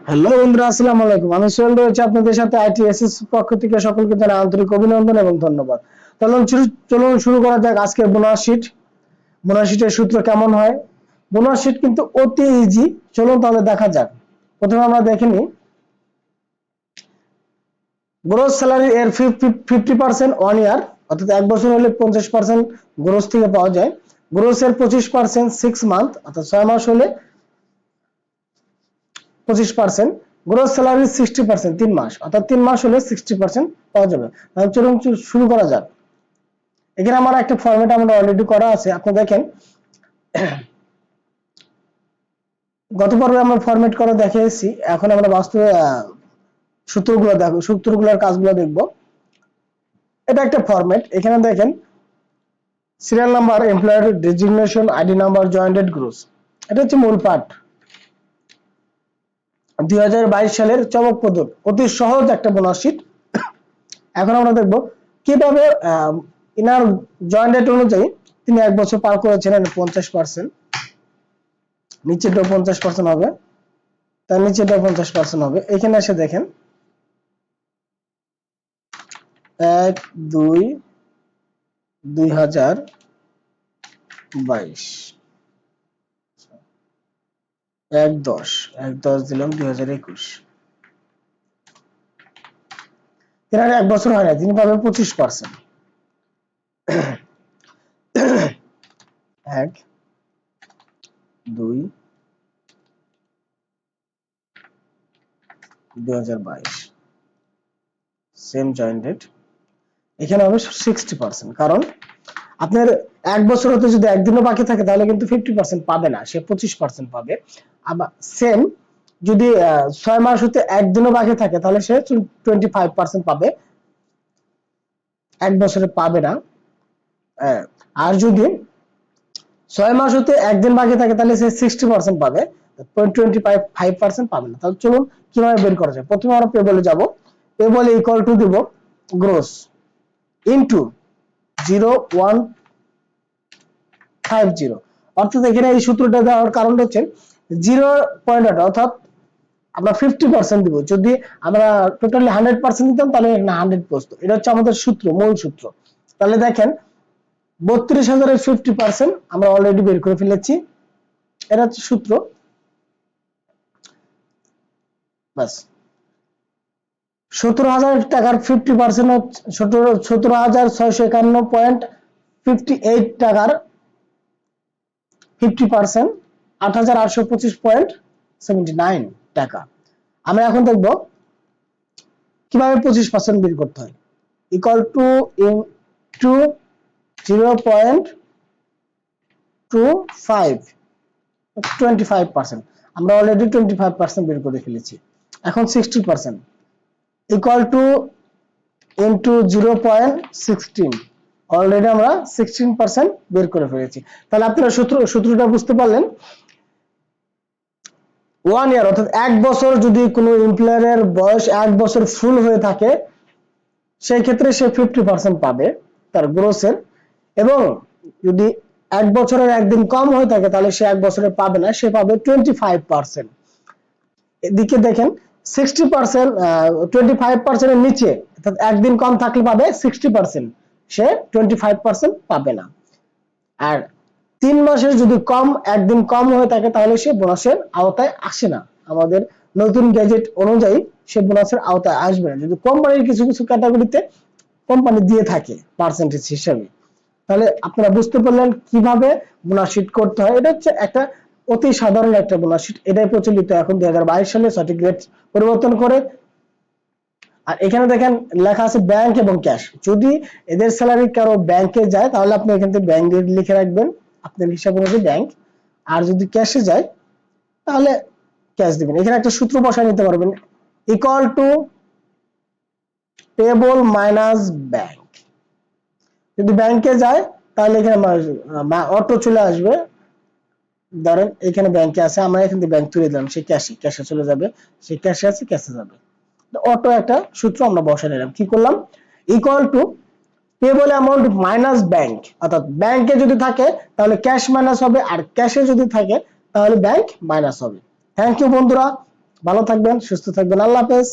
Hello বন্ধুরা, আসসালামু আলাইকুম। আমি সোহেল রয়েছে আপনাদের সাথে আইটিএসএস পক্ষ থেকে সকলকে জানাই আন্তরিক অভিনন্দন এবং ধন্যবাদ। চলুন শুরু করা যাক আজকের বোনাস শিট। বোনাস শিটের সূত্র কেমন হয়? বোনাস শিট কিন্তু অতি ইজি। চলুন তাহলে দেখা যাক। প্রথমে আমরা দেখে নিই গ্রোস স্যালারি এর 50% 1 ইয়ার, অর্থাৎ এক বছর হলে 50% গ্রোস থেকে পাওয়া যায়। গ্রোস এর 25% 6 মান্থ, অর্থাৎ 6 মাস হলে 25%। গ্রোস স্যালারি 60% 3 মাস, অর্থাৎ 3 মাস হলে 60% পাওয়া যাবে। তাহলে চলুন শুরু করা যাক। এখানে আমার একটা ফরম্যাট আমরা অলরেডি করা আছে, আপনি দেখেন। গত পর্বে আমরা ফরম্যাট করা দেখিয়েছি, এখন আমরা বাস্তবে সূত্রগুলোর কাজগুলো দেখব। এটা একটা ফরম্যাট। এখানে দেখেন serial number, employer designation, ID number, jointed gross. এটা হচ্ছে মূল পার্ট। 2022 সালের চমকপ্রদ অতি সহজ একটা বোনাস শিট। এখন আমরা দেখব কিভাবে ইনার জয়েন্ট ডেট অনুযায়ী তিনি এক বছর পার করেছেন 50%, নিচেটাও 50% হবে, তার নিচেটাও 50% হবে। এখানে এসে দেখেন 1/2/2022, 1/10 দিলাম 2021। এর এক বছর হয় না, তিনি পাবেন 25%। 1/2/2022 সেম জয়েন্ট ডেট। এখানে হবে 60%, কারণ আপনার এক বছর হতে যদি একদিনও বাকি থাকে তাহলে কিন্তু 50% পাবে না, সে 25% পাবে। আবার সেম যদি 6 মাস হতে একদিনও বাকি থাকে তাহলে সে 25% পাবে, এক বছরে পাবে না। আর যদি 6 মাস হতে একদিন বাকি থাকে তাহলে সে 60% পাবে, 25% পাবে না। তাহলে চলুন কিভাবে বের করা যায়। প্রথমে আমরা পেবলে যাব। পেবল ইকুয়াল টু দিব গ্রোস ইনটু 0150, অর্থাৎ এখানে এই সূত্রটা দেওয়ার কারণ হচ্ছে 0.8, অর্থাৎ আমরা 50% দিব। যদি আমরা টোটালি 100% দিতাম তাহলে না 100 বসতো। এটা হচ্ছে আমাদের সূত্র, মূল সূত্র। তাহলে দেখেন 32,000 এর 50% আমরা অলরেডি বের করে ফেলেছি। এটা হচ্ছে সূত্র। বাস 17,000 টাকার 50% হচ্ছে 17,651.58 টাকার 50%, 8,825.79 টাকা। আমরা এখন দেখব কিভাবে 25% বের করতে হয়। Equal to into 0.25, 25%। আমরা অলরেডি 25% বের করে ফেলেছি। এখন 60% ইকুয়াল টু ইনটু 0.16, অলরেডি আমরা 16% বের করে ফেলেছি। তাহলে আপনারা সূত্রটা বুঝতে পারলেন। 1 ইয়ার, অর্থাৎ এক বছর যদি কোনো এমপ্লয়ারের বয়স এক বছর ফুল হয়ে থাকে সেই ক্ষেত্রে সে 50% পাবে তার গ্রোসের, এবং যদি এক বছরের একদিন কম হয়ে থাকে তাহলে সে এক বছরে পাবে না, সে পাবে 25%। এদিকে দেখেন 60%, 25% এর নিচে, অর্থাৎ একদিন কম থাকলে পাবে 60%, সে 25% পাবে না। আর 3 মাসের যদি একদিন কম হয়ে থাকে তাহলে সে বোনাসের আওতায় আসে না। আমাদের নতুন গ্যাজেট অনুযায়ী সে বোনাসের আওতায় আসবে না, যদি কোম্পানির কিছু কিছু ক্যাটাগরিতে কোম্পানি দিয়ে থাকে পার্সেন্টেজ হিসেবে। তাহলে আপনারা বুঝতে পারলেন কিভাবে বোনাস শিট করতে হয়। এটা হচ্ছে একটা অতি সাধারণ একটা বোনাস শিট, এটাই প্রচলিত এখন 2022 সালে, সঠিক রেট পরিবর্তন করে। আর এখানে দেখেন লেখা আছে ব্যাংক এবং ক্যাশ। যদি এদের স্যালারি কারো ব্যাংকে যায় তাহলে আপনি এখান থেকে ব্যাংক লিখে রাখবেন আপনার হিসাব অনুযায়ী ব্যাংক, আর যদি ক্যাশে যায় তাহলে ক্যাশ দিবেন। এখানে একটা সূত্র বসায় নিতে পারবেন, equal to payable minus bank. যদি ব্যাংকে যায় তাহলে এখানে অটো চলে আসবে। ধরেন এখানে ব্যাংকে আছে, আমরা এখান থেকে ব্যাংক তুলে দিলাম, সে ক্যাশে চলে যাবে, সে ক্যাশে আছে ক্যাশে যাবে। অটো একটা সূত্র আমরা বসাই নিলাম। কি করলাম? Equal to payable amount minus bank, অর্থাৎ ব্যাংকে যদি থাকে তাহলে ক্যাশ মাইনাস হবে, আর ক্যাশে যদি থাকে তাহলে ব্যাংক মাইনাস হবে। থ্যাংক ইউ বন্ধুরা, ভালো থাকবেন, সুস্থ থাকবেন। আল্লাহ হাফেজ।